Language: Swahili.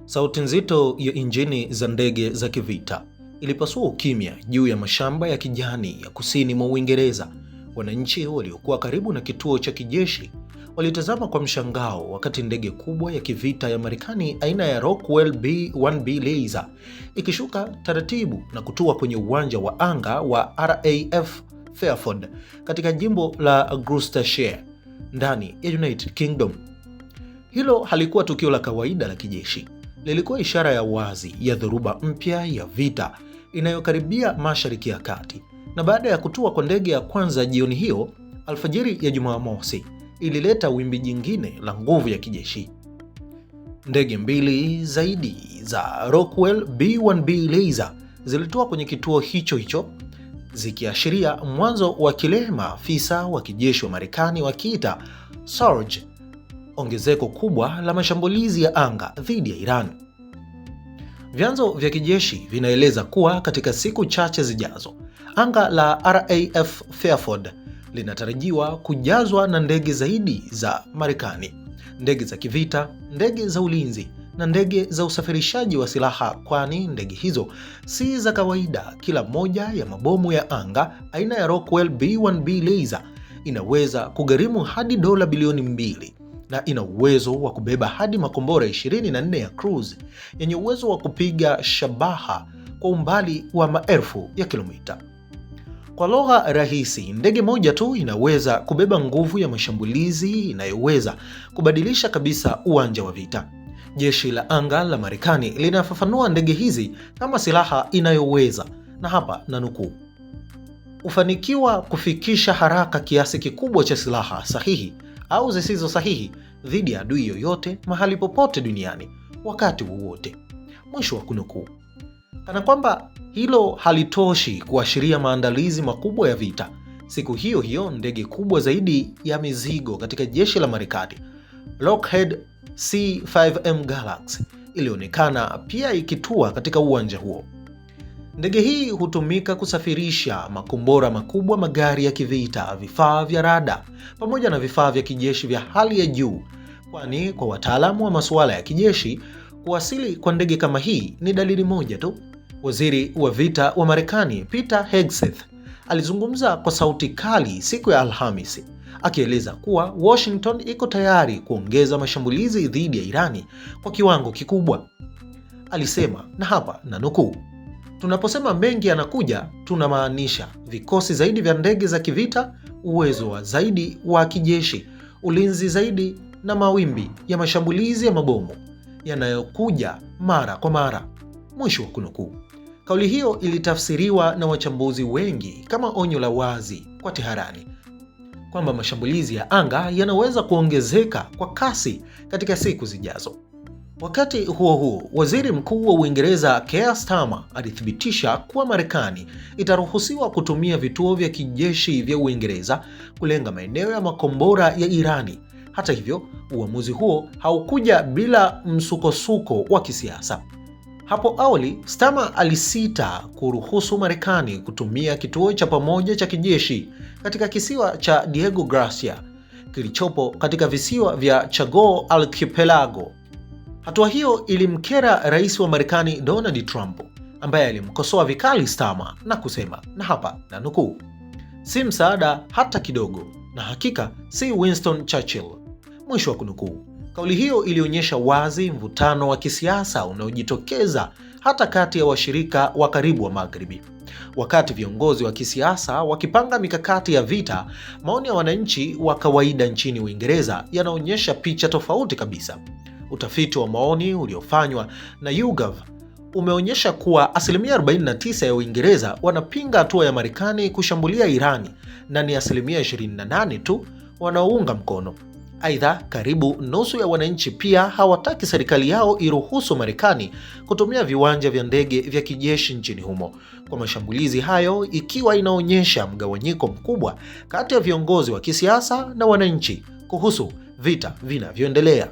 Sauti nzito ya injini za ndege za kivita ilipasua ukimya juu ya mashamba ya kijani ya kusini mwa Uingereza. Wananchi waliokuwa karibu na kituo cha kijeshi walitazama kwa mshangao wakati ndege kubwa ya kivita ya Marekani aina ya Rockwell B-1B Laser ikishuka taratibu na kutua kwenye uwanja wa anga wa RAF Fairford katika jimbo la Gloucestershire ndani ya United Kingdom. Hilo halikuwa tukio la kawaida la kijeshi. Lilikuwa ishara ya wazi ya dhoruba mpya ya vita inayokaribia Mashariki ya Kati. Na baada ya kutua kwa ndege ya kwanza jioni hiyo, alfajiri ya Jumamosi ilileta wimbi jingine la nguvu ya kijeshi. Ndege mbili zaidi za Rockwell B-1B Laser zilitua kwenye kituo hicho hicho, zikiashiria mwanzo wa kile maafisa wa kijeshi wa Marekani wakiita surge, ongezeko kubwa la mashambulizi ya anga dhidi ya Iran. Vyanzo vya kijeshi vinaeleza kuwa katika siku chache zijazo, anga la RAF Fairford linatarajiwa kujazwa na ndege zaidi za Marekani, ndege za kivita, ndege za ulinzi na ndege za usafirishaji wa silaha, kwani ndege hizo si za kawaida. Kila moja ya mabomu ya anga aina ya Rockwell B-1B Laser inaweza kugharimu hadi dola bilioni 2 na ina uwezo wa kubeba hadi makombora 24 ya cruise yenye uwezo wa kupiga shabaha kwa umbali wa maelfu ya kilomita. Kwa lugha rahisi, ndege moja tu inaweza kubeba nguvu ya mashambulizi inayoweza kubadilisha kabisa uwanja wa vita. Jeshi la anga la Marekani linafafanua ndege hizi kama silaha inayoweza, na hapa nanukuu, ufanikiwa kufikisha haraka kiasi kikubwa cha silaha sahihi au zisizo sahihi dhidi ya adui yoyote mahali popote duniani wakati wowote, mwisho wa kunukuu. Kana kwamba hilo halitoshi kuashiria maandalizi makubwa ya vita, siku hiyo hiyo ndege kubwa zaidi ya mizigo katika jeshi la Marekani, Lockheed C-5M Galaxy, ilionekana pia ikitua katika uwanja huo. Ndege hii hutumika kusafirisha makombora makubwa, magari ya kivita, vifaa vya rada pamoja na vifaa vya kijeshi vya hali ya juu, kwani kwa wataalamu wa masuala ya kijeshi, kuwasili kwa ndege kama hii ni dalili moja tu. Waziri wa vita wa Marekani Peter Hegseth alizungumza kwa sauti kali siku ya Alhamisi, akieleza kuwa Washington iko tayari kuongeza mashambulizi dhidi ya Irani kwa kiwango kikubwa. Alisema, na hapa nanukuu, tunaposema mengi yanakuja, tunamaanisha vikosi zaidi vya ndege za kivita, uwezo wa zaidi wa kijeshi, ulinzi zaidi na mawimbi ya mashambulizi ya mabomu yanayokuja mara kwa mara, mwisho wa kunukuu. Kauli hiyo ilitafsiriwa na wachambuzi wengi kama onyo la wazi kwa Teherani kwamba mashambulizi ya anga yanaweza kuongezeka kwa kasi katika siku zijazo. Wakati huo huo, Waziri Mkuu wa Uingereza Keir Starmer alithibitisha kuwa Marekani itaruhusiwa kutumia vituo vya kijeshi vya Uingereza kulenga maeneo ya makombora ya Irani. Hata hivyo, uamuzi huo haukuja bila msukosuko wa kisiasa. Hapo awali, Starmer alisita kuruhusu Marekani kutumia kituo cha pamoja cha kijeshi katika kisiwa cha Diego Garcia kilichopo katika visiwa vya Chagos Archipelago. Hatua hiyo ilimkera Rais wa Marekani Donald Trump, ambaye alimkosoa vikali Starmer na kusema, na hapa nanukuu, si msaada hata kidogo, na hakika si Winston Churchill, mwisho wa kunukuu. Kauli hiyo ilionyesha wazi mvutano wa kisiasa unaojitokeza hata kati ya washirika wa karibu wa Magharibi. Wakati viongozi wa kisiasa wakipanga mikakati ya vita, maoni ya wananchi wa kawaida nchini Uingereza yanaonyesha picha tofauti kabisa. Utafiti wa maoni uliofanywa na YouGov umeonyesha kuwa asilimia 49 ya Uingereza wanapinga hatua ya Marekani kushambulia Irani na ni asilimia 28 tu wanaounga mkono. Aidha, karibu nusu ya wananchi pia hawataki serikali yao iruhusu Marekani kutumia viwanja vya ndege vya kijeshi nchini humo kwa mashambulizi hayo, ikiwa inaonyesha mgawanyiko mkubwa kati ya viongozi wa kisiasa na wananchi kuhusu vita vinavyoendelea.